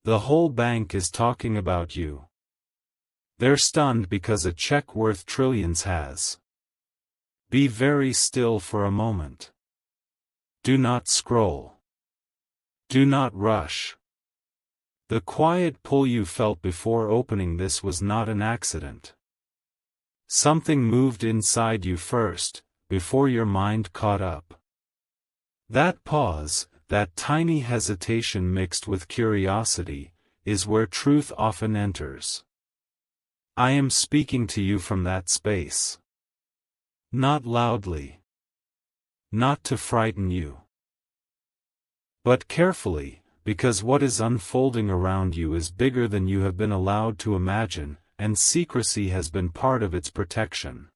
The whole bank is talking about you. They're stunned because a check worth trillions has. Be very still for a moment. Do not scroll. Do not rush. The quiet pull you felt before opening this was not an accident. Something moved inside you first, before your mind caught up. That pause, that tiny hesitation mixed with curiosity, is where truth often enters. I am speaking to you from that space. Not loudly. Not to frighten you. But carefully, because what is unfolding around you is bigger than you have been allowed to imagine, and secrecy has been part of its protection.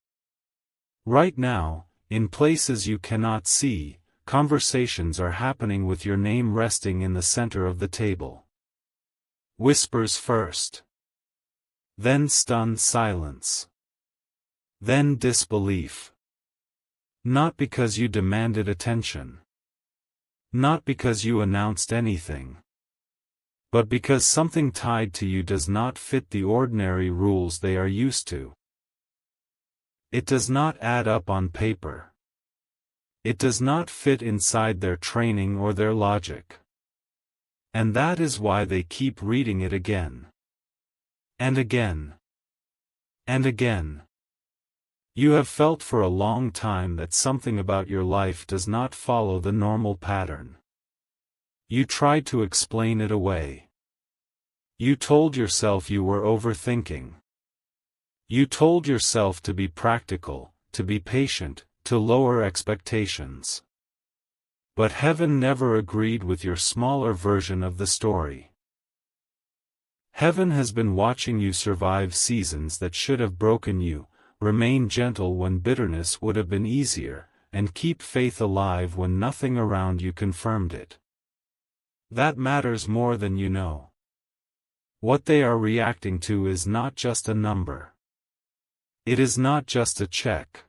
Right now, in places you cannot see, conversations are happening with your name resting in the center of the table. Whispers first. Then stunned silence. Then disbelief. Not because you demanded attention. Not because you announced anything. But because something tied to you does not fit the ordinary rules they are used to. It does not add up on paper. It does not fit inside their training or their logic. And that is why they keep reading it again. And again. And again. You have felt for a long time that something about your life does not follow the normal pattern. You tried to explain it away. You told yourself you were overthinking. You told yourself to be practical, to be patient, to lower expectations. But heaven never agreed with your smaller version of the story. Heaven has been watching you survive seasons that should have broken you, remain gentle when bitterness would have been easier, and keep faith alive when nothing around you confirmed it. That matters more than you know. What they are reacting to is not just a number. It is not just a check.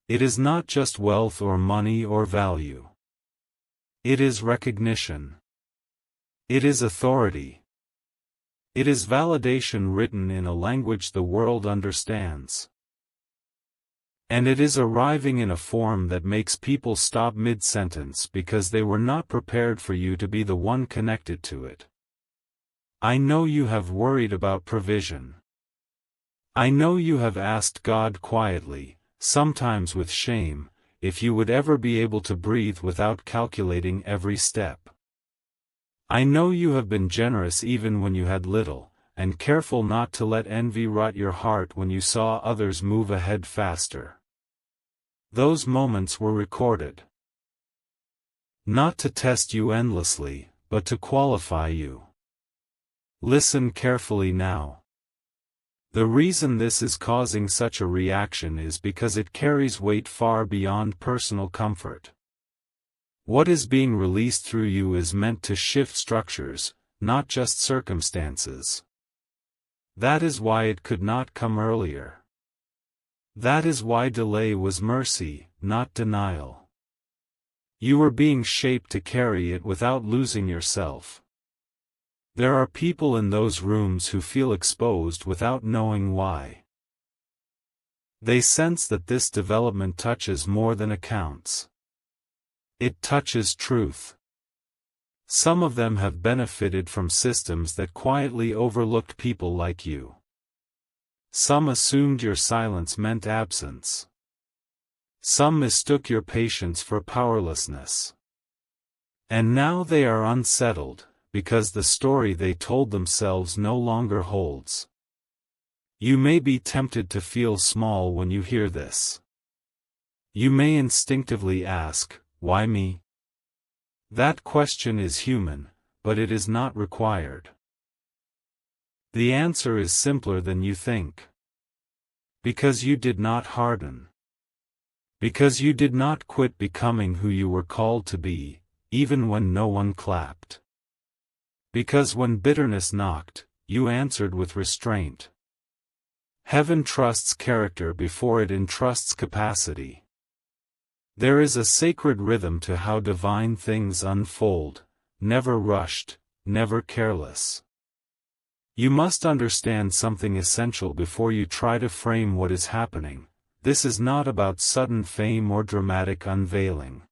It is not just wealth or money or value. It is recognition. It is authority. It is validation written in a language the world understands. And it is arriving in a form that makes people stop mid-sentence because they were not prepared for you to be the one connected to it. I know you have worried about provision. I know you have asked God quietly, sometimes with shame, if you would ever be able to breathe without calculating every step. I know you have been generous even when you had little, and careful not to let envy rot your heart when you saw others move ahead faster. Those moments were recorded. Not to test you endlessly, but to qualify you. Listen carefully now. The reason this is causing such a reaction is because it carries weight far beyond personal comfort. What is being released through you is meant to shift structures, not just circumstances. That is why it could not come earlier. That is why delay was mercy, not denial. You were being shaped to carry it without losing yourself. There are people in those rooms who feel exposed without knowing why. They sense that this development touches more than accounts. It touches truth. Some of them have benefited from systems that quietly overlooked people like you. Some assumed your silence meant absence. Some mistook your patience for powerlessness. And now they are unsettled, because the story they told themselves no longer holds. You may be tempted to feel small when you hear this. You may instinctively ask, why me? That question is human, but it is not required. The answer is simpler than you think. Because you did not harden. Because you did not quit becoming who you were called to be, even when no one clapped. Because when bitterness knocked, you answered with restraint. Heaven trusts character before it entrusts capacity. There is a sacred rhythm to how divine things unfold, never rushed, never careless. You must understand something essential before you try to frame what is happening. This is not about sudden fame or dramatic unveiling.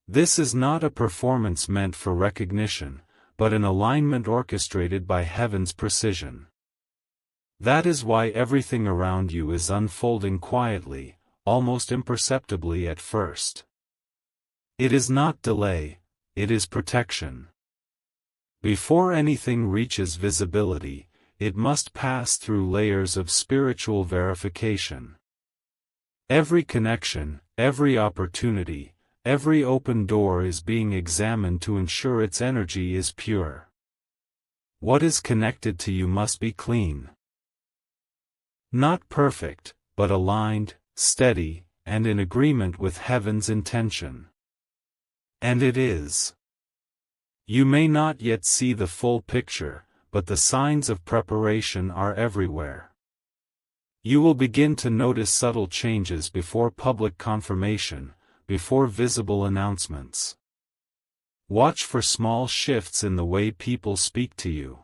This is not a performance meant for recognition, but an alignment orchestrated by heaven's precision. That is why everything around you is unfolding quietly, almost imperceptibly at first. It is not delay, it is protection. Before anything reaches visibility, it must pass through layers of spiritual verification. Every connection, every opportunity, every open door is being examined to ensure its energy is pure. What is connected to you must be clean. Not perfect, but aligned, steady, and in agreement with heaven's intention. And it is. You may not yet see the full picture, but the signs of preparation are everywhere. You will begin to notice subtle changes before public confirmation, before visible announcements. Watch for small shifts in the way people speak to you.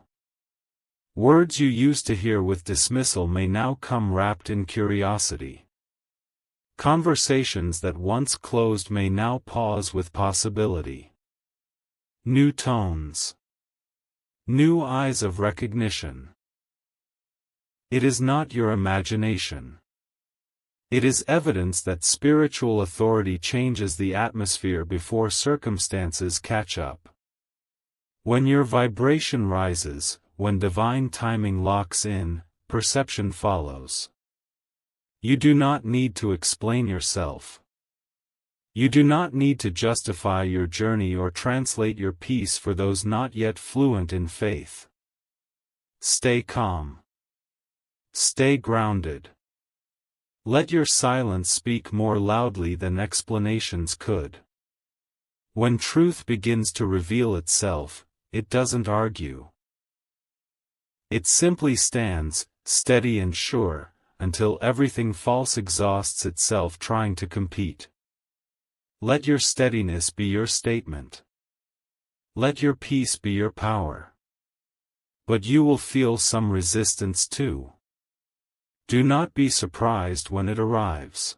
Words you used to hear with dismissal may now come wrapped in curiosity. Conversations that once closed may now pause with possibility. New tones. New eyes of recognition. It is not your imagination. It is evidence that spiritual authority changes the atmosphere before circumstances catch up. When your vibration rises, when divine timing locks in, perception follows. You do not need to explain yourself. You do not need to justify your journey or translate your peace for those not yet fluent in faith. Stay calm. Stay grounded. Let your silence speak more loudly than explanations could. When truth begins to reveal itself, it doesn't argue. It simply stands, steady and sure, until everything false exhausts itself trying to compete. Let your steadiness be your statement. Let your peace be your power. But you will feel some resistance too. Do not be surprised when it arrives.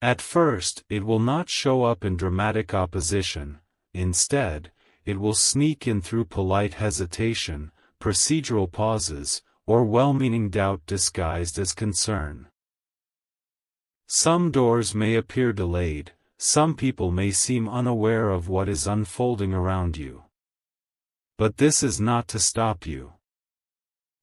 At first, it will not show up in dramatic opposition. Instead, it will sneak in through polite hesitation, procedural pauses, or well-meaning doubt disguised as concern. Some doors may appear delayed, some people may seem unaware of what is unfolding around you. But this is not to stop you.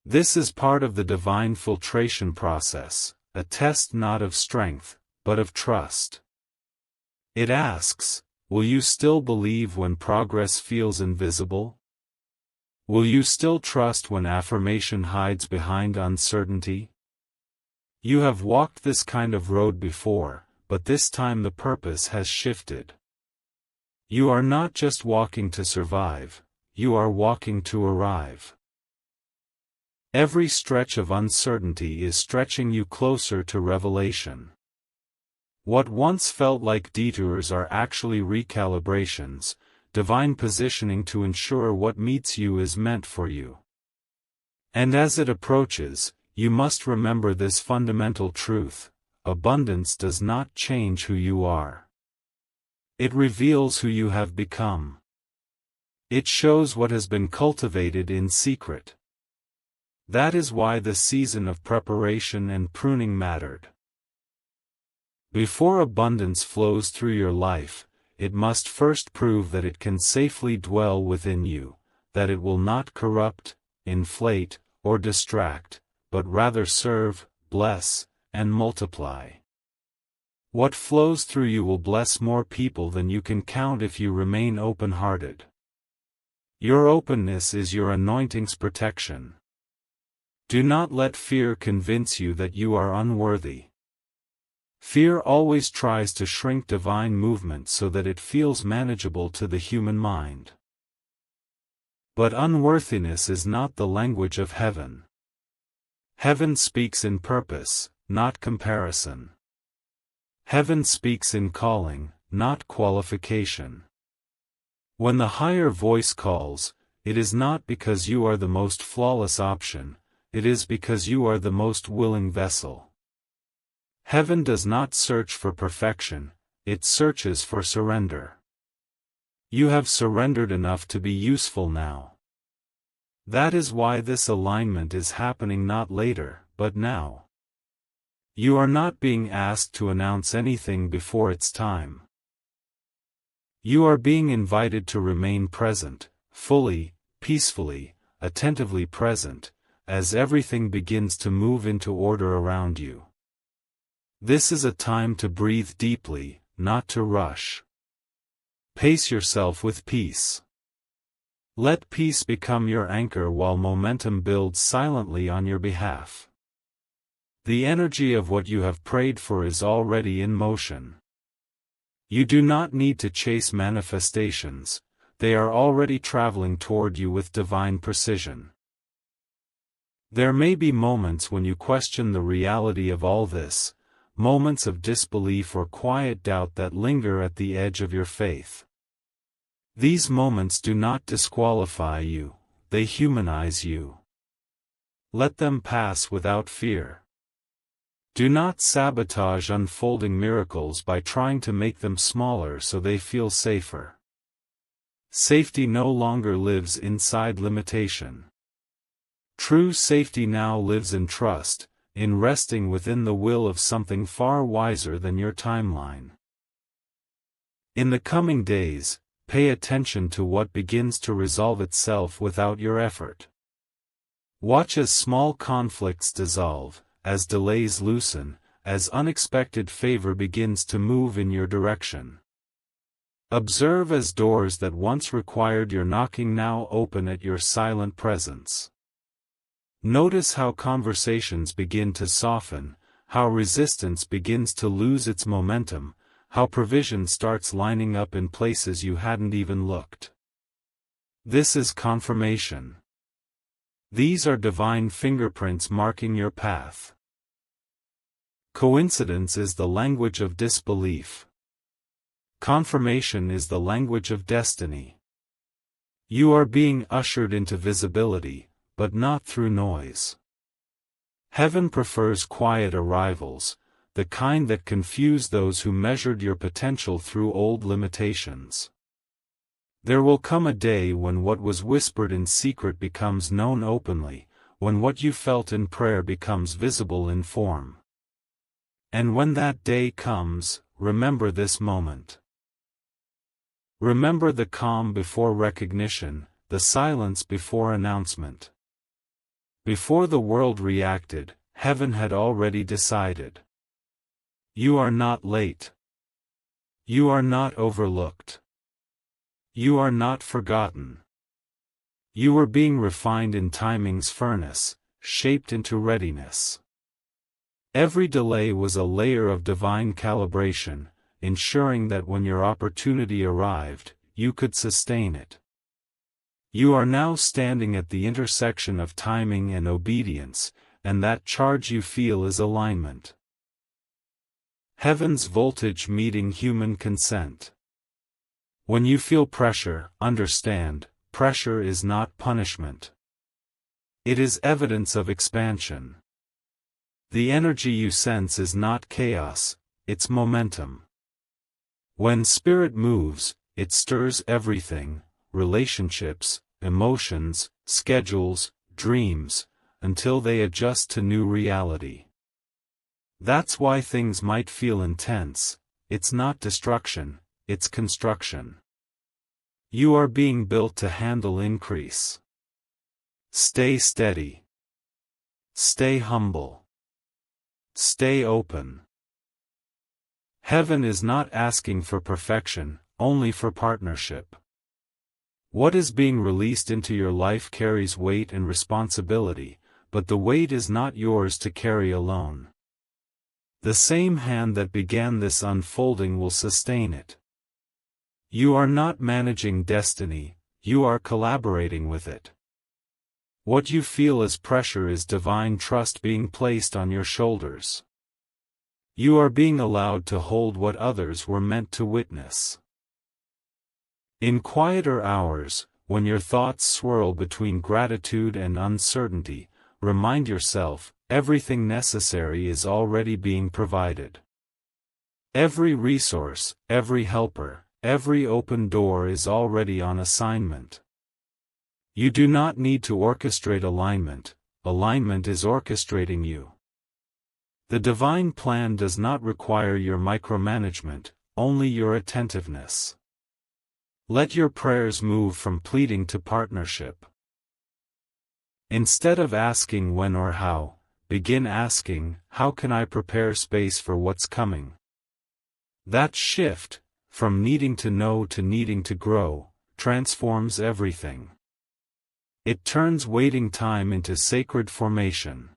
This is part of the divine filtration process, a test not of strength, but of trust. It asks, will you still believe when progress feels invisible? Will you still trust when affirmation hides behind uncertainty? You have walked this kind of road before, but this time the purpose has shifted. You are not just walking to survive, you are walking to arrive. Every stretch of uncertainty is stretching you closer to revelation. What once felt like detours are actually recalibrations, divine positioning to ensure what meets you is meant for you. And as it approaches, you must remember this fundamental truth: abundance does not change who you are. It reveals who you have become. It shows what has been cultivated in secret. That is why the season of preparation and pruning mattered. Before abundance flows through your life, it must first prove that it can safely dwell within you, that it will not corrupt, inflate, or distract, but rather serve, bless, and multiply. What flows through you will bless more people than you can count if you remain open-hearted. Your openness is your anointing's protection. Do not let fear convince you that you are unworthy. Fear always tries to shrink divine movement so that it feels manageable to the human mind. But unworthiness is not the language of heaven. Heaven speaks in purpose, not comparison. Heaven speaks in calling, not qualification. When the higher voice calls, it is not because you are the most flawless option, it is because you are the most willing vessel. Heaven does not search for perfection, it searches for surrender. You have surrendered enough to be useful now. That is why this alignment is happening not later, but now. You are not being asked to announce anything before its time. You are being invited to remain present, fully, peacefully, attentively present, as everything begins to move into order around you. This is a time to breathe deeply, not to rush. Pace yourself with peace. Let peace become your anchor while momentum builds silently on your behalf. The energy of what you have prayed for is already in motion. You do not need to chase manifestations, they are already traveling toward you with divine precision. There may be moments when you question the reality of all this, moments of disbelief or quiet doubt that linger at the edge of your faith. These moments do not disqualify you, they humanize you. Let them pass without fear. Do not sabotage unfolding miracles by trying to make them smaller so they feel safer. Safety no longer lives inside limitation. True safety now lives in trust, in resting within the will of something far wiser than your timeline. In the coming days, pay attention to what begins to resolve itself without your effort. Watch as small conflicts dissolve, as delays loosen, as unexpected favor begins to move in your direction. Observe as doors that once required your knocking now open at your silent presence. Notice how conversations begin to soften, how resistance begins to lose its momentum, how provision starts lining up in places you hadn't even looked. This is confirmation. These are divine fingerprints marking your path. Coincidence is the language of disbelief. Confirmation is the language of destiny. You are being ushered into visibility, but not through noise. Heaven prefers quiet arrivals, the kind that confuse those who measured your potential through old limitations. There will come a day when what was whispered in secret becomes known openly, when what you felt in prayer becomes visible in form. And when that day comes, remember this moment. Remember the calm before recognition, the silence before announcement. Before the world reacted, heaven had already decided. You are not late. You are not overlooked. You are not forgotten. You are being refined in timing's furnace, shaped into readiness. Every delay was a layer of divine calibration, ensuring that when your opportunity arrived, you could sustain it. You are now standing at the intersection of timing and obedience, and that charge you feel is alignment. Heaven's voltage meeting human consent. When you feel pressure, understand, pressure is not punishment. It is evidence of expansion. The energy you sense is not chaos, it's momentum. When spirit moves, it stirs everything, relationships, emotions, schedules, dreams, until they adjust to new reality. That's why things might feel intense, it's not destruction, it's construction. You are being built to handle increase. Stay steady. Stay humble. Stay open. Heaven is not asking for perfection, only for partnership. What is being released into your life carries weight and responsibility, but the weight is not yours to carry alone. The same hand that began this unfolding will sustain it. You are not managing destiny, you are collaborating with it. What you feel as pressure is divine trust being placed on your shoulders. You are being allowed to hold what others were meant to witness. In quieter hours, when your thoughts swirl between gratitude and uncertainty, remind yourself, everything necessary is already being provided. Every resource, every helper, every open door is already on assignment. You do not need to orchestrate alignment, alignment is orchestrating you. The divine plan does not require your micromanagement, only your attentiveness. Let your prayers move from pleading to partnership. Instead of asking when or how, begin asking, how can I prepare space for what's coming? That shift, from needing to know to needing to grow, transforms everything. It turns waiting time into sacred formation.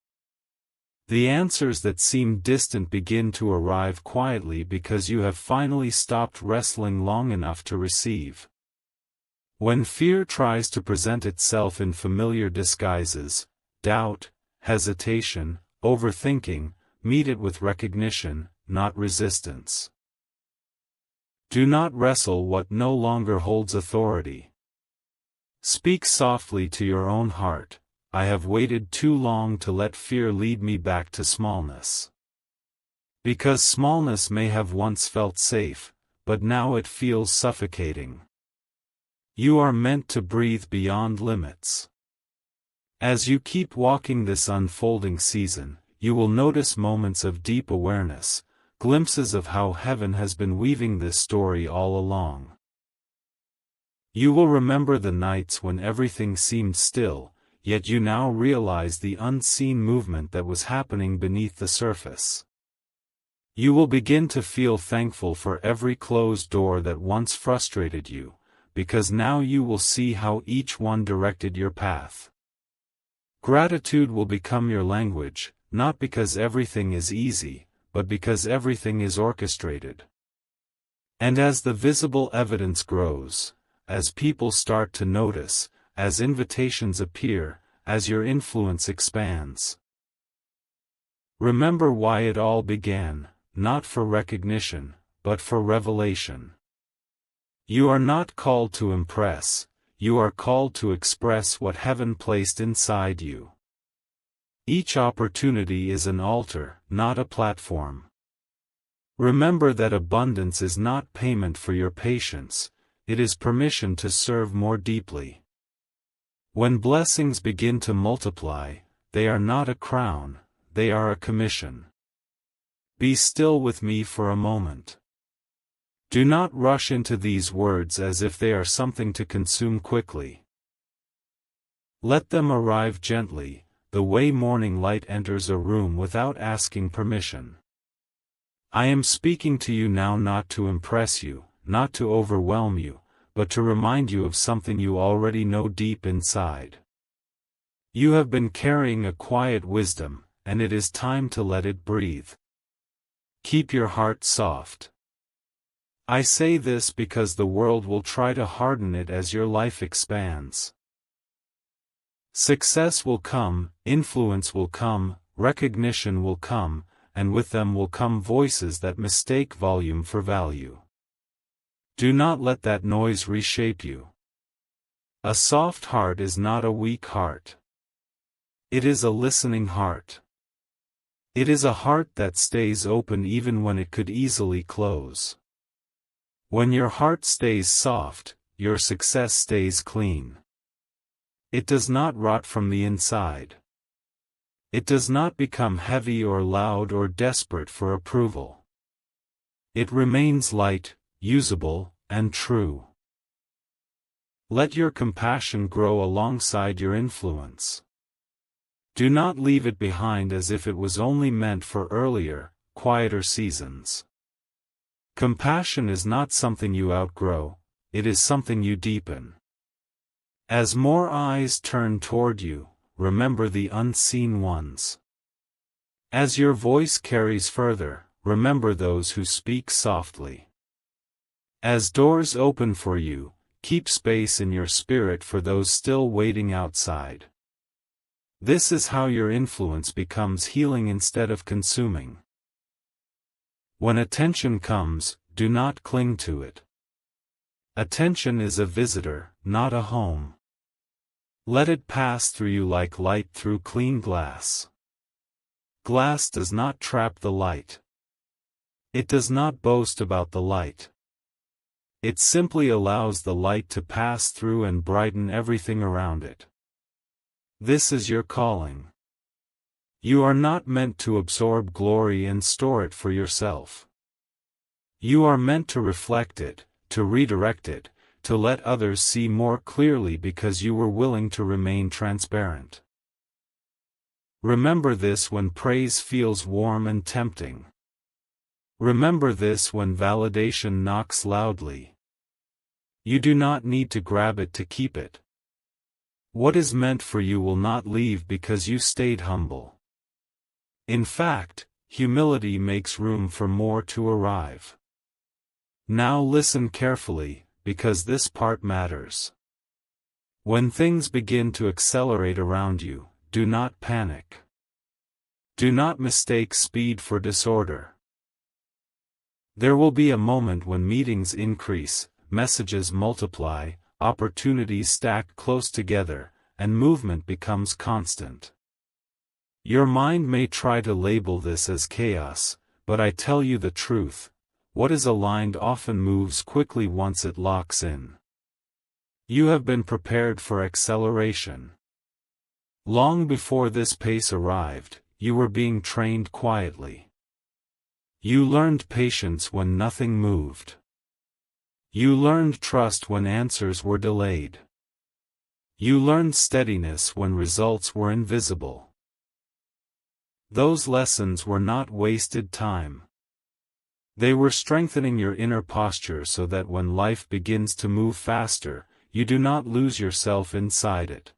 The answers that seem distant begin to arrive quietly because you have finally stopped wrestling long enough to receive. When fear tries to present itself in familiar disguises, doubt, hesitation, overthinking, meet it with recognition, not resistance. Do not wrestle what no longer holds authority. Speak softly to your own heart. I have waited too long to let fear lead me back to smallness. Because smallness may have once felt safe, but now it feels suffocating. You are meant to breathe beyond limits. As you keep walking this unfolding season, you will notice moments of deep awareness, glimpses of how heaven has been weaving this story all along. You will remember the nights when everything seemed still, yet you now realize the unseen movement that was happening beneath the surface. You will begin to feel thankful for every closed door that once frustrated you, because now you will see how each one directed your path. Gratitude will become your language, not because everything is easy, but because everything is orchestrated. And as the visible evidence grows, as people start to notice, as invitations appear, as your influence expands, remember why it all began, not for recognition, but for revelation. You are not called to impress, you are called to express what heaven placed inside you. Each opportunity is an altar, not a platform. Remember that abundance is not payment for your patience, it is permission to serve more deeply. When blessings begin to multiply, they are not a crown, they are a commission. Be still with me for a moment. Do not rush into these words as if they are something to consume quickly. Let them arrive gently, the way morning light enters a room without asking permission. I am speaking to you now not to impress you, not to overwhelm you, but to remind you of something you already know deep inside. You have been carrying a quiet wisdom, and it is time to let it breathe. Keep your heart soft. I say this because the world will try to harden it as your life expands. Success will come, influence will come, recognition will come, and with them will come voices that mistake volume for value. Do not let that noise reshape you. A soft heart is not a weak heart. It is a listening heart. It is a heart that stays open even when it could easily close. When your heart stays soft, your success stays clean. It does not rot from the inside. It does not become heavy or loud or desperate for approval. It remains light, usable, and true. Let your compassion grow alongside your influence. Do not leave it behind as if it was only meant for earlier, quieter seasons. Compassion is not something you outgrow, it is something you deepen. As more eyes turn toward you, remember the unseen ones. As your voice carries further, remember those who speak softly. As doors open for you, keep space in your spirit for those still waiting outside. This is how your influence becomes healing instead of consuming. When attention comes, do not cling to it. Attention is a visitor, not a home. Let it pass through you like light through clean glass. Glass does not trap the light. It does not boast about the light. It simply allows the light to pass through and brighten everything around it. This is your calling. You are not meant to absorb glory and store it for yourself. You are meant to reflect it, to redirect it, to let others see more clearly because you were willing to remain transparent. Remember this when praise feels warm and tempting. Remember this when validation knocks loudly. You do not need to grab it to keep it. What is meant for you will not leave because you stayed humble. In fact, humility makes room for more to arrive. Now listen carefully, because this part matters. When things begin to accelerate around you, do not panic. Do not mistake speed for disorder. There will be a moment when meetings increase, messages multiply, opportunities stack close together, and movement becomes constant. Your mind may try to label this as chaos, but I tell you the truth, what is aligned often moves quickly once it locks in. You have been prepared for acceleration. Long before this pace arrived, you were being trained quietly. You learned patience when nothing moved. You learned trust when answers were delayed. You learned steadiness when results were invisible. Those lessons were not wasted time. They were strengthening your inner posture so that when life begins to move faster, you do not lose yourself inside it.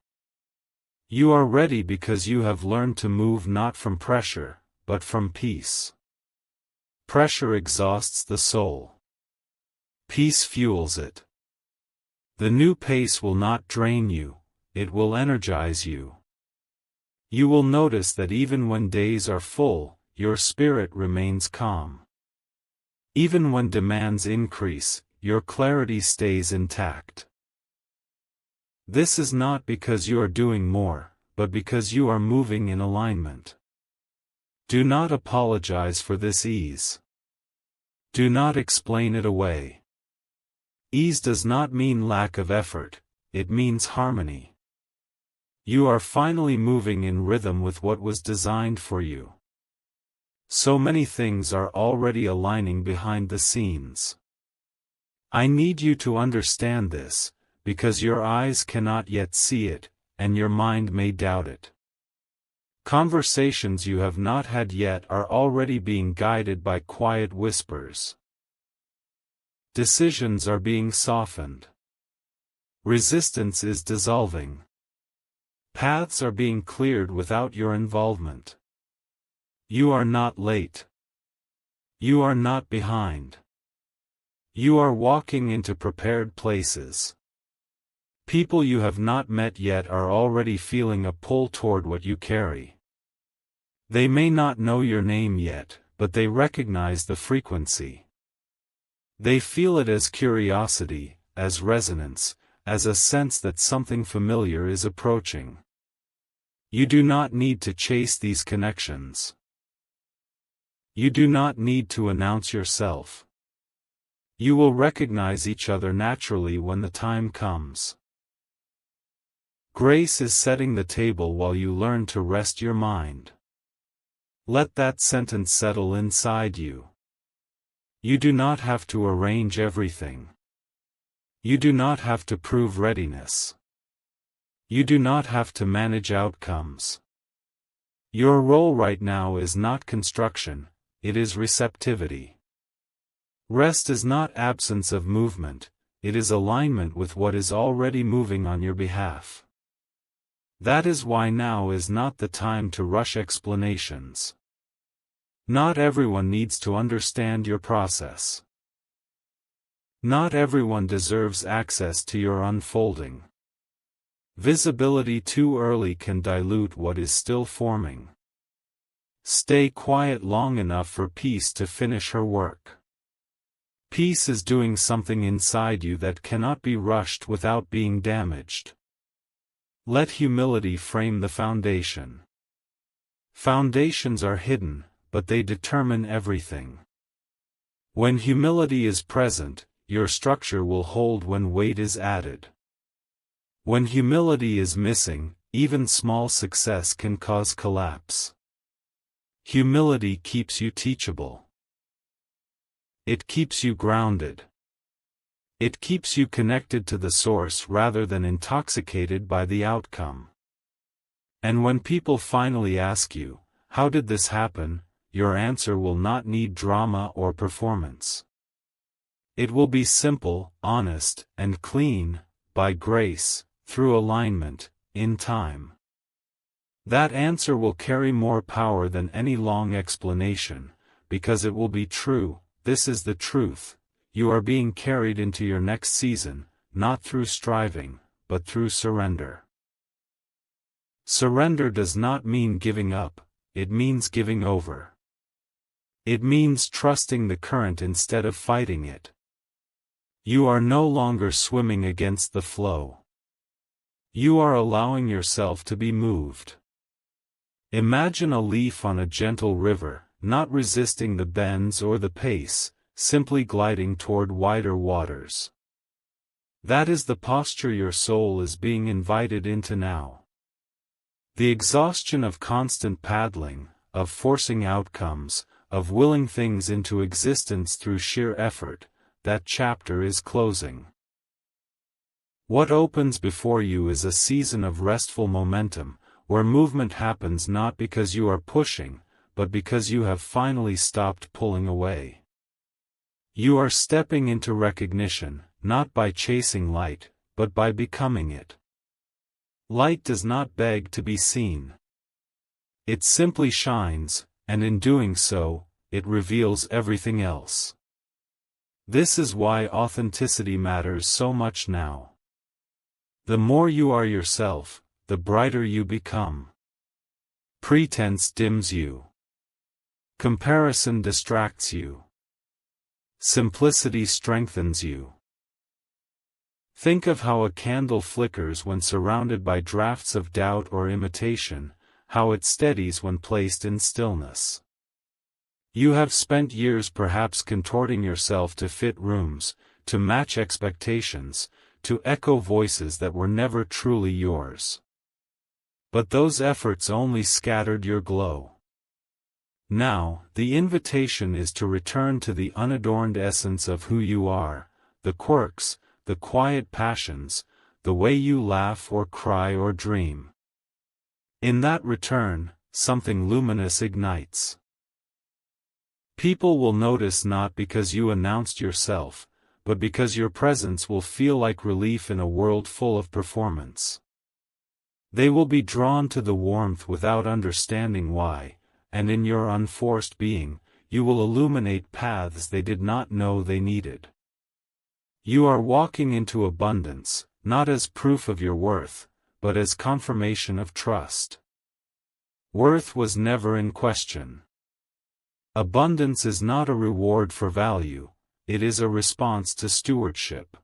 You are ready because you have learned to move not from pressure, but from peace. Pressure exhausts the soul. Peace fuels it. The new pace will not drain you, it will energize you. You will notice that even when days are full, your spirit remains calm. Even when demands increase, your clarity stays intact. This is not because you are doing more, but because you are moving in alignment. Do not apologize for this ease. Do not explain it away. Ease does not mean lack of effort, it means harmony. You are finally moving in rhythm with what was designed for you. So many things are already aligning behind the scenes. I need you to understand this, because your eyes cannot yet see it, and your mind may doubt it. Conversations you have not had yet are already being guided by quiet whispers. Decisions are being softened. Resistance is dissolving. Paths are being cleared without your involvement. You are not late. You are not behind. You are walking into prepared places. People you have not met yet are already feeling a pull toward what you carry. They may not know your name yet, but they recognize the frequency. They feel it as curiosity, as resonance, as a sense that something familiar is approaching. You do not need to chase these connections. You do not need to announce yourself. You will recognize each other naturally when the time comes. Grace is setting the table while you learn to rest your mind. Let that sentence settle inside you. You do not have to arrange everything. You do not have to prove readiness. You do not have to manage outcomes. Your role right now is not construction, it is receptivity. Rest is not absence of movement, it is alignment with what is already moving on your behalf. That is why now is not the time to rush explanations. Not everyone needs to understand your process. Not everyone deserves access to your unfolding. Visibility too early can dilute what is still forming. Stay quiet long enough for peace to finish her work. Peace is doing something inside you that cannot be rushed without being damaged. Let humility frame the foundation. Foundations are hidden, but they determine everything. When humility is present, your structure will hold when weight is added. When humility is missing, even small success can cause collapse. Humility keeps you teachable. It keeps you grounded. It keeps you connected to the source rather than intoxicated by the outcome. And when people finally ask you, "How did this happen?" your answer will not need drama or performance. It will be simple, honest, and clean, by grace, through alignment, in time. That answer will carry more power than any long explanation, because it will be true. This is the truth. You are being carried into your next season, not through striving, but through surrender. Surrender does not mean giving up, it means giving over. It means trusting the current instead of fighting it. You are no longer swimming against the flow. You are allowing yourself to be moved. Imagine a leaf on a gentle river, not resisting the bends or the pace, simply gliding toward wider waters. That is the posture your soul is being invited into now. The exhaustion of constant paddling, of forcing outcomes, of willing things into existence through sheer effort, that chapter is closing. What opens before you is a season of restful momentum, where movement happens not because you are pushing, but because you have finally stopped pulling away. You are stepping into recognition, not by chasing light, but by becoming it. Light does not beg to be seen. It simply shines, and in doing so, it reveals everything else. This is why authenticity matters so much now. The more you are yourself, the brighter you become. Pretense dims you. Comparison distracts you. Simplicity strengthens you. Think of how a candle flickers when surrounded by drafts of doubt or imitation, how it steadies when placed in stillness. You have spent years perhaps contorting yourself to fit rooms, to match expectations, to echo voices that were never truly yours. But those efforts only scattered your glow. Now, the invitation is to return to the unadorned essence of who you are, the quirks, the quiet passions, the way you laugh or cry or dream. In that return, something luminous ignites. People will notice not because you announced yourself, but because your presence will feel like relief in a world full of performance. They will be drawn to the warmth without understanding why, and in your unforced being, you will illuminate paths they did not know they needed. You are walking into abundance, not as proof of your worth, but as confirmation of trust. Worth was never in question. Abundance is not a reward for value, it is a response to stewardship.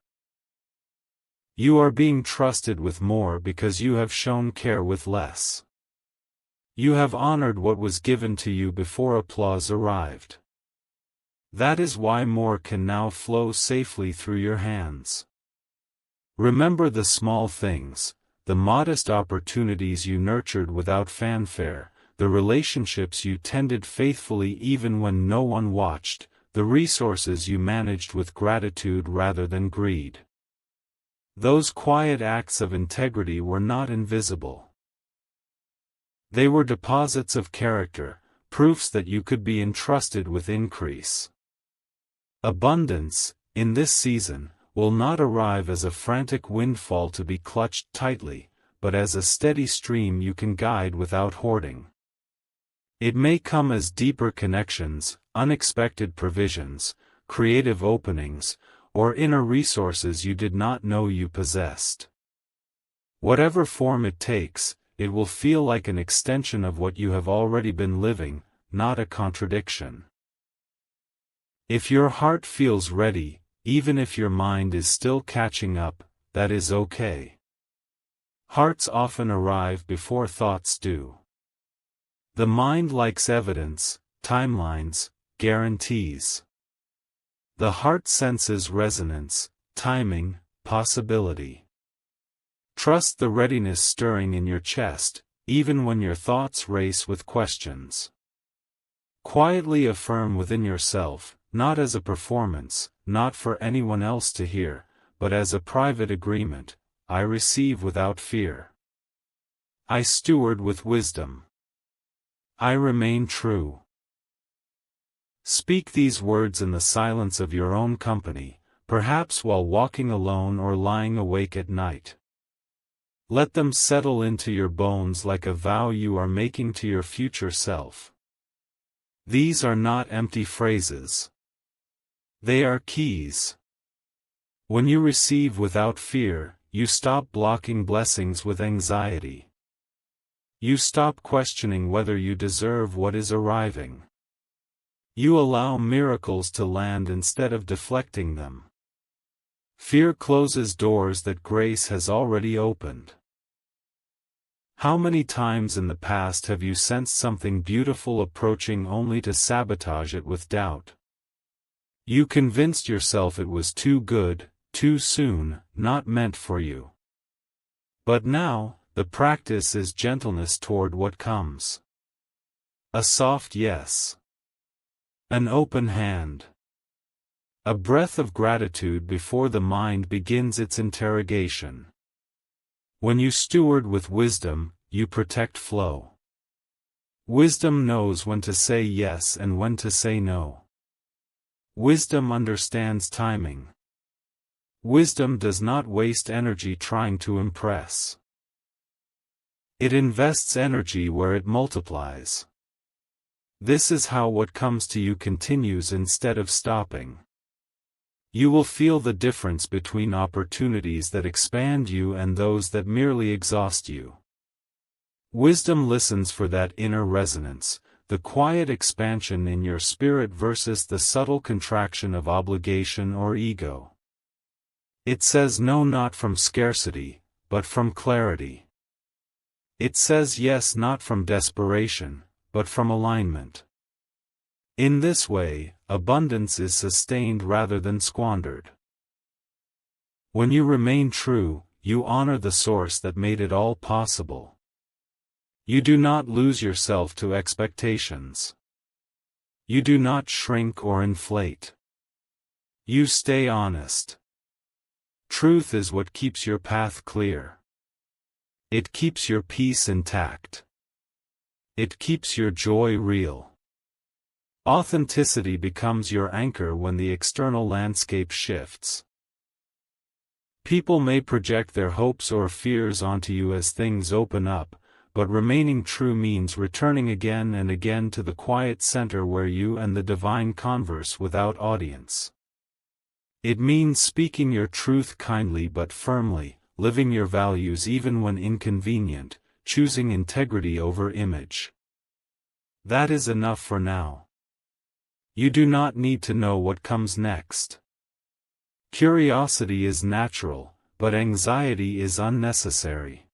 You are being trusted with more because you have shown care with less. You have honored what was given to you before applause arrived. That is why more can now flow safely through your hands. Remember the small things, the modest opportunities you nurtured without fanfare, the relationships you tended faithfully even when no one watched, the resources you managed with gratitude rather than greed. Those quiet acts of integrity were not invisible. They were deposits of character, proofs that you could be entrusted with increase. Abundance, in this season, will not arrive as a frantic windfall to be clutched tightly, but as a steady stream you can guide without hoarding. It may come as deeper connections, unexpected provisions, creative openings, or inner resources you did not know you possessed. Whatever form it takes, it will feel like an extension of what you have already been living, not a contradiction. If your heart feels ready, even if your mind is still catching up, that is okay. Hearts often arrive before thoughts do. The mind likes evidence, timelines, guarantees. The heart senses resonance, timing, possibility. Trust the readiness stirring in your chest, even when your thoughts race with questions. Quietly affirm within yourself, not as a performance, not for anyone else to hear, but as a private agreement: I receive without fear. I steward with wisdom. I remain true. Speak these words in the silence of your own company, perhaps while walking alone or lying awake at night. Let them settle into your bones like a vow you are making to your future self. These are not empty phrases. They are keys. When you receive without fear, you stop blocking blessings with anxiety. You stop questioning whether you deserve what is arriving. You allow miracles to land instead of deflecting them. Fear closes doors that grace has already opened. How many times in the past have you sensed something beautiful approaching only to sabotage it with doubt? You convinced yourself it was too good, too soon, not meant for you. But now, the practice is gentleness toward what comes. A soft yes. An open hand. A breath of gratitude before the mind begins its interrogation. When you steward with wisdom, you protect flow. Wisdom knows when to say yes and when to say no. Wisdom understands timing. Wisdom does not waste energy trying to impress. It invests energy where it multiplies. This is how what comes to you continues instead of stopping. You will feel the difference between opportunities that expand you and those that merely exhaust you. Wisdom listens for that inner resonance, the quiet expansion in your spirit versus the subtle contraction of obligation or ego. It says no not from scarcity, but from clarity. It says yes not from desperation, but from alignment. In this way, abundance is sustained rather than squandered. When you remain true, you honor the source that made it all possible. You do not lose yourself to expectations. You do not shrink or inflate. You stay honest. Truth is what keeps your path clear. It keeps your peace intact. It keeps your joy real. Authenticity becomes your anchor when the external landscape shifts. People may project their hopes or fears onto you as things open up, but remaining true means returning again and again to the quiet center where you and the divine converse without audience. It means speaking your truth kindly but firmly, living your values even when inconvenient, choosing integrity over image. That is enough for now. You do not need to know what comes next. Curiosity is natural, but anxiety is unnecessary.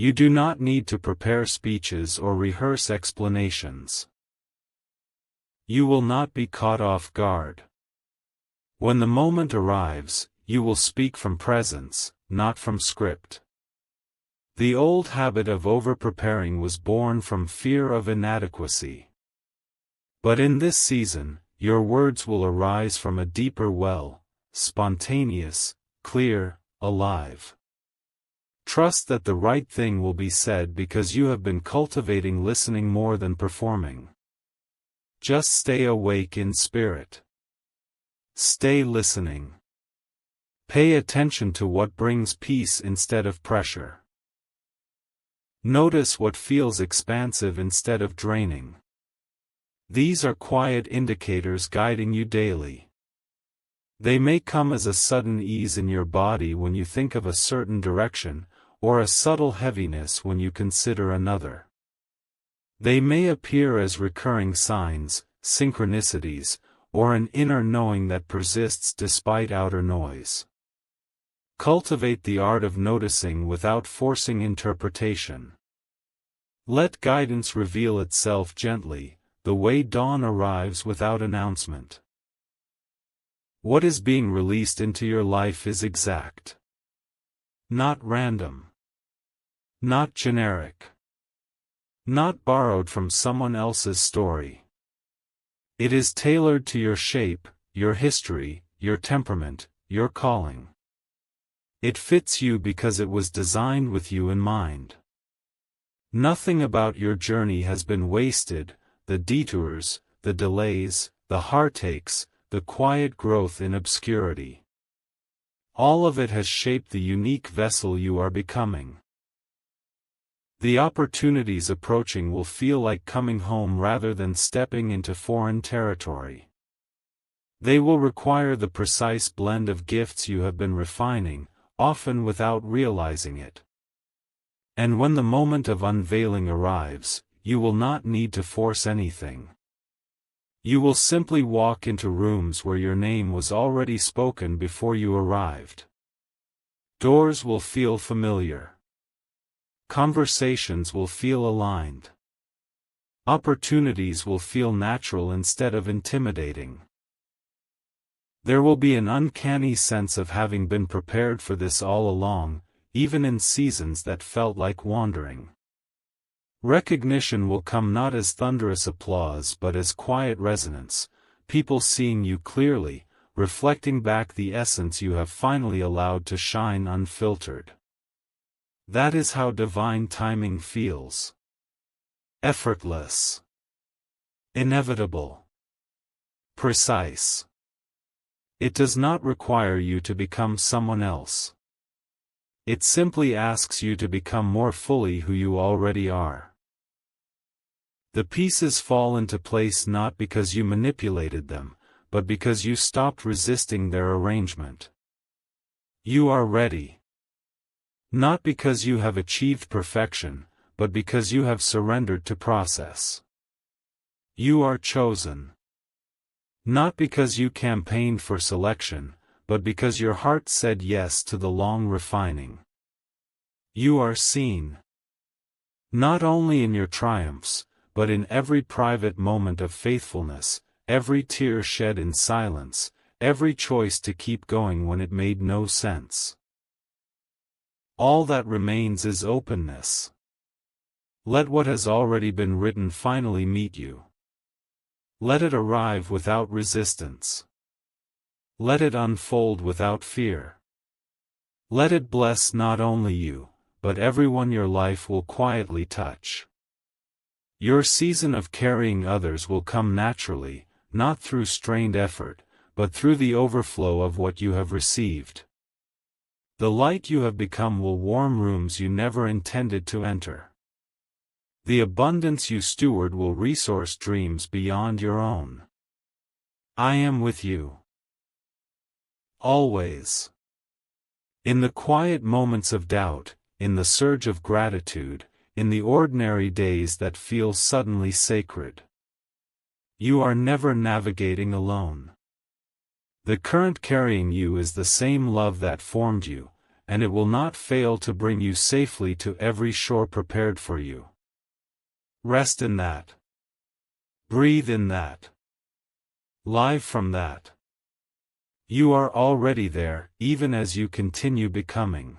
You do not need to prepare speeches or rehearse explanations. You will not be caught off guard. When the moment arrives, you will speak from presence, not from script. The old habit of over-preparing was born from fear of inadequacy. But in this season, your words will arise from a deeper well, spontaneous, clear, alive. Trust that the right thing will be said because you have been cultivating listening more than performing. Just stay awake in spirit. Stay listening. Pay attention to what brings peace instead of pressure. Notice what feels expansive instead of draining. These are quiet indicators guiding you daily. They may come as a sudden ease in your body when you think of a certain direction, or a subtle heaviness when you consider another. They may appear as recurring signs, synchronicities, or an inner knowing that persists despite outer noise. Cultivate the art of noticing without forcing interpretation. Let guidance reveal itself gently, the way dawn arrives without announcement. What is being released into your life is exact. Not random. Not generic. Not borrowed from someone else's story. It is tailored to your shape, your history, your temperament, your calling. It fits you because it was designed with you in mind. Nothing about your journey has been wasted, the detours, the delays, the heartaches, the quiet growth in obscurity. All of it has shaped the unique vessel you are becoming. The opportunities approaching will feel like coming home rather than stepping into foreign territory. They will require the precise blend of gifts you have been refining, often without realizing it. And when the moment of unveiling arrives, you will not need to force anything. You will simply walk into rooms where your name was already spoken before you arrived. Doors will feel familiar. Conversations will feel aligned. Opportunities will feel natural instead of intimidating. There will be an uncanny sense of having been prepared for this all along, even in seasons that felt like wandering. Recognition will come not as thunderous applause but as quiet resonance, people seeing you clearly, reflecting back the essence you have finally allowed to shine unfiltered. That is how divine timing feels. Effortless. Inevitable. Precise. It does not require you to become someone else. It simply asks you to become more fully who you already are. The pieces fall into place not because you manipulated them, but because you stopped resisting their arrangement. You are ready. Not because you have achieved perfection, but because you have surrendered to process. You are chosen. Not because you campaigned for selection, but because your heart said yes to the long refining. You are seen. Not only in your triumphs, but in every private moment of faithfulness, every tear shed in silence, every choice to keep going when it made no sense. All that remains is openness. Let what has already been written finally meet you. Let it arrive without resistance. Let it unfold without fear. Let it bless not only you, but everyone your life will quietly touch. Your season of carrying others will come naturally, not through strained effort, but through the overflow of what you have received. The light you have become will warm rooms you never intended to enter. The abundance you steward will resource dreams beyond your own. I am with you. Always. In the quiet moments of doubt, in the surge of gratitude, in the ordinary days that feel suddenly sacred. You are never navigating alone. The current carrying you is the same love that formed you, and it will not fail to bring you safely to every shore prepared for you. Rest in that. Breathe in that. Live from that. You are already there, even as you continue becoming.